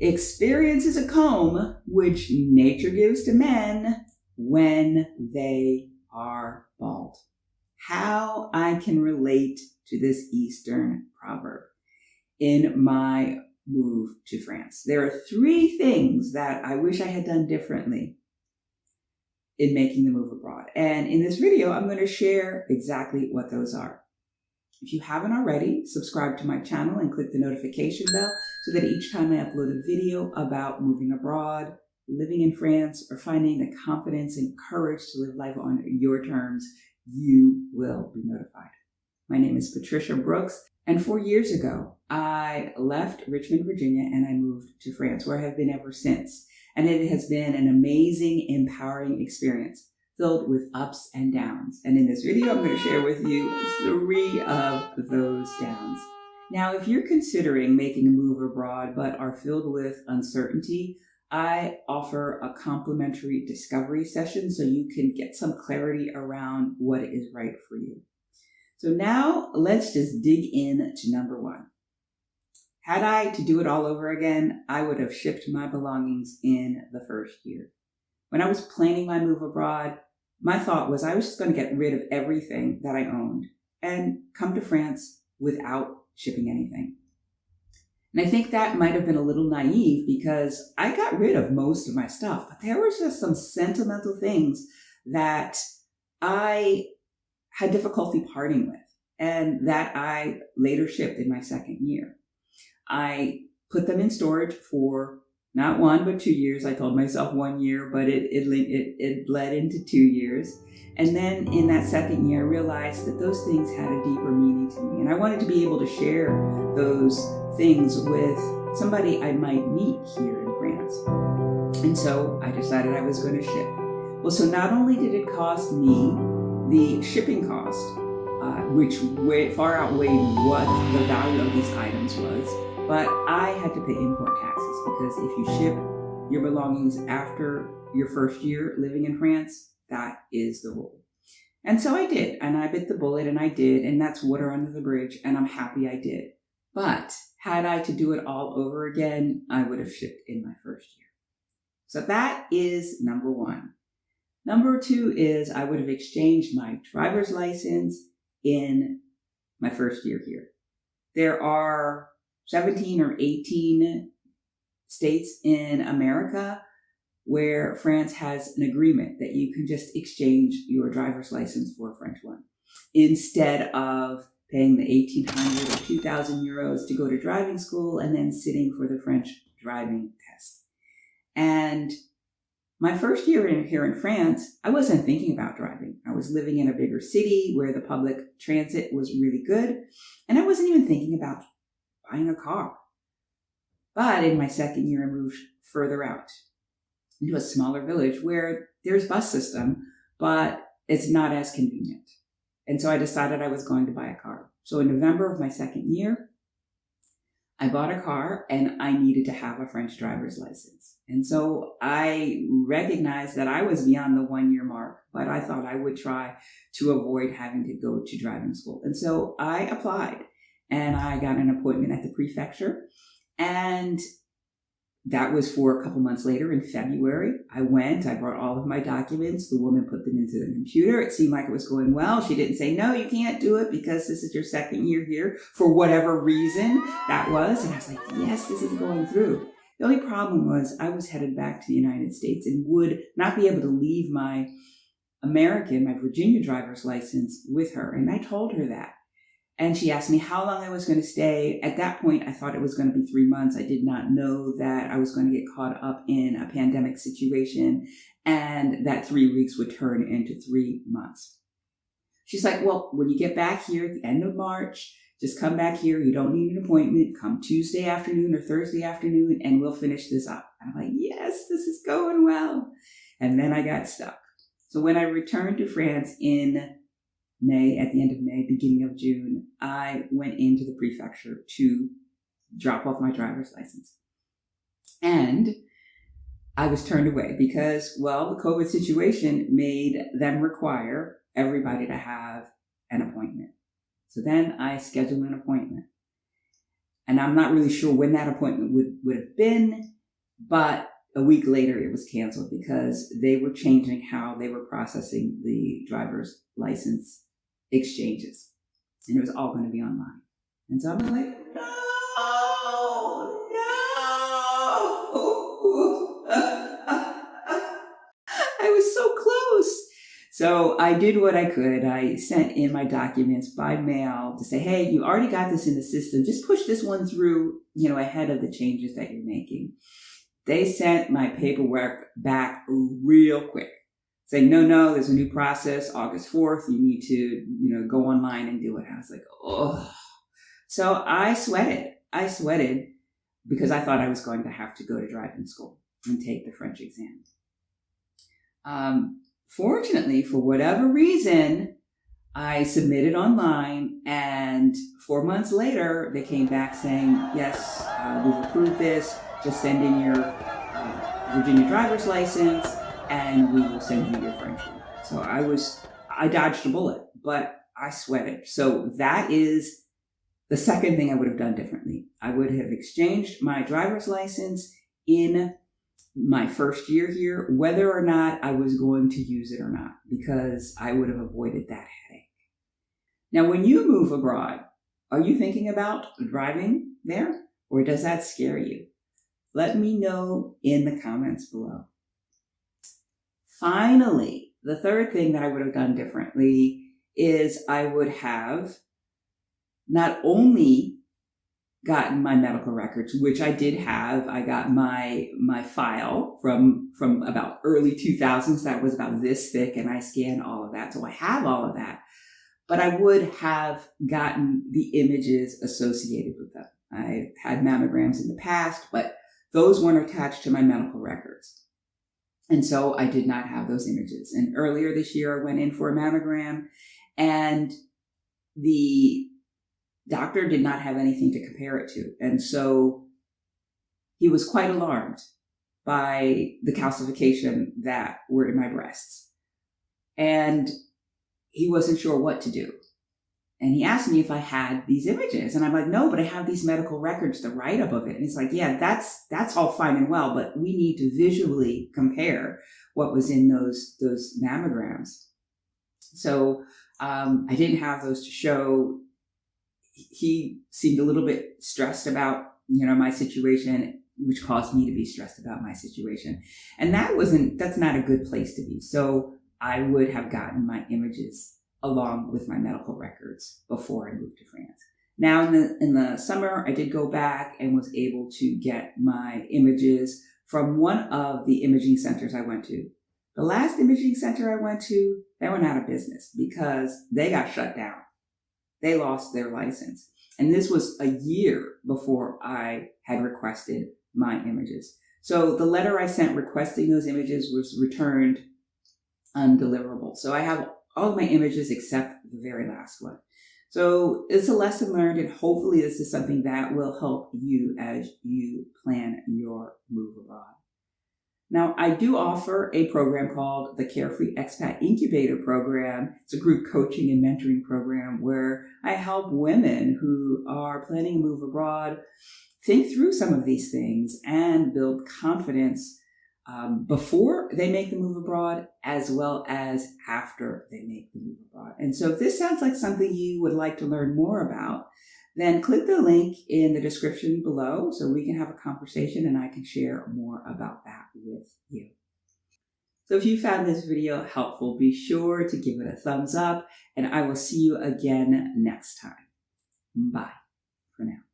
Experience is a comb which nature gives to men when they are bald. How I can relate to this Eastern proverb in my move to France. There are 3 things that I wish I had done differently in making the move abroad. And in this video, I'm going to share exactly what those are. If you haven't already, subscribe to my channel and click the notification bell so that each time I upload a video about moving abroad, living in France, or finding the confidence and courage to live life on your terms, you will be notified. My name is Patricia Brooks, and 4 years ago, I left Richmond, Virginia, and I moved to France, where I have been ever since. And it has been an amazing, empowering experience, filled with ups and downs. And in this video, I'm going to share with you 3 of those downs. Now, if you're considering making a move abroad but are filled with uncertainty, I offer a complimentary discovery session so you can get some clarity around what is right for you. So now let's just dig in to number 1. Had I to do it all over again, I would have shipped my belongings in the first year. When I was planning my move abroad, my thought was I was just going to get rid of everything that I owned and come to France without shipping anything. And I think that might have been a little naive because I got rid of most of my stuff, but there was just some sentimental things that I had difficulty parting with and that I later shipped in my second year. I put them in storage for not 1, but 2 years. I told myself 1 year, but it bled into 2 years. And then in that second year, I realized that those things had a deeper meaning to me. And I wanted to be able to share those things with somebody I might meet here in France. And so I decided I was going to ship. Well, so not only did it cost me the shipping cost, which far outweighed what the value of these items was, but I had to pay import taxes because if you ship your belongings after your first year living in France, that is the rule. And so I did, and I bit the bullet, and I did, and that's water under the bridge, and I'm happy I did. But had I to do it all over again, I would have shipped in my first year. So that is number 1. Number 2 is I would have exchanged my driver's license in my first year here. There are 17 or 18 states in America where France has an agreement that you can just exchange your driver's license for a French one instead of paying the 1,800 or 2,000 euros to go to driving school and then sitting for the French driving test. And my first year here in France, I wasn't thinking about driving. I was living in a bigger city where the public transit was really good, and I wasn't even thinking about buying a car. But in my second year, I moved further out into a smaller village where there's bus system, but it's not as convenient. And so I decided I was going to buy a car. So in November of my second year, I bought a car and I needed to have a French driver's license. And so I recognized that I was beyond the 1 year mark, but I thought I would try to avoid having to go to driving school. And so I applied and I got an appointment at the prefecture. And that was for a couple months later in February. I went, I brought all of my documents. The woman put them into the computer. It seemed like it was going well. She didn't say, no, you can't do it because this is your second year here for whatever reason that was. And I was like, yes, this is going through. The only problem was I was headed back to the United States and would not be able to leave my my Virginia driver's license with her. And I told her that. And she asked me how long I was going to stay. At that point, I thought it was going to be 3 months. I did not know that I was going to get caught up in a pandemic situation and that 3 weeks would turn into 3 months. She's like, well, when you get back here at the end of March, just come back here. You don't need an appointment. Come Tuesday afternoon or Thursday afternoon and we'll finish this up. And I'm like, yes, this is going well. And then I got stuck. So when I returned to France in May, at the end of May, beginning of June, I went into the prefecture to drop off my driver's license. And I was turned away because, well, the COVID situation made them require everybody to have an appointment. So then I scheduled an appointment. And I'm not really sure when that appointment would have been, but a week later it was canceled because they were changing how they were processing the driver's license exchanges. And it was all going to be online. And so I'm like, no. I was so close. So I did what I could. I sent in my documents by mail to say, hey, you already got this in the system. Just push this one through, ahead of the changes that you're making. They sent my paperwork back real quick, saying, no, there's a new process, August 4th. You need to, go online and do it. I was like, oh. So I sweated because I thought I was going to have to go to driving school and take the French exam. Fortunately, for whatever reason, I submitted online, and 4 months later, they came back saying, yes, we've approved this. Just send in your Virginia driver's license, and we will send you your French one. So I dodged a bullet, but I sweated. So that is the second thing I would have done differently. I would have exchanged my driver's license in my first year here, whether or not I was going to use it or not, because I would have avoided that headache. Now, when you move abroad, are you thinking about driving there, or does that scare you? Let me know in the comments below. Finally, the third thing that I would have done differently is I would have not only gotten my medical records, which I did have. I got my file from about early 2000s. That was about this thick, and I scanned all of that. So I have all of that. But I would have gotten the images associated with them. I had mammograms in the past, but those weren't attached to my medical records. And so I did not have those images. And earlier this year, I went in for a mammogram, and the doctor did not have anything to compare it to. And so he was quite alarmed by the calcification that were in my breasts. And he wasn't sure what to do. And he asked me if I had these images. And I'm like, no, but I have these medical records to write up of it. And he's like, yeah, that's all fine and well, but we need to visually compare what was in those mammograms. So I didn't have those to show. He seemed a little bit stressed about, my situation, which caused me to be stressed about my situation. And that's not a good place to be. So I would have gotten my images along with my medical records before I moved to France. Now in the summer, I did go back and was able to get my images from one of the imaging centers I went to. The last imaging center I went to, they went out of business because they got shut down. They lost their license. And this was a year before I had requested my images. So the letter I sent requesting those images was returned undeliverable. So I have all of my images except the very last one. So it's a lesson learned, and hopefully this is something that will help you as you plan your move abroad. Now, I do offer a program called the Carefree Expat Incubator Program. It's a group coaching and mentoring program where I help women who are planning a move abroad think through some of these things and build confidence before they make the move abroad, as well as after they make the move abroad. And so if this sounds like something you would like to learn more about, then click the link in the description below so we can have a conversation and I can share more about that with you. So if you found this video helpful, be sure to give it a thumbs up, and I will see you again next time. Bye for now.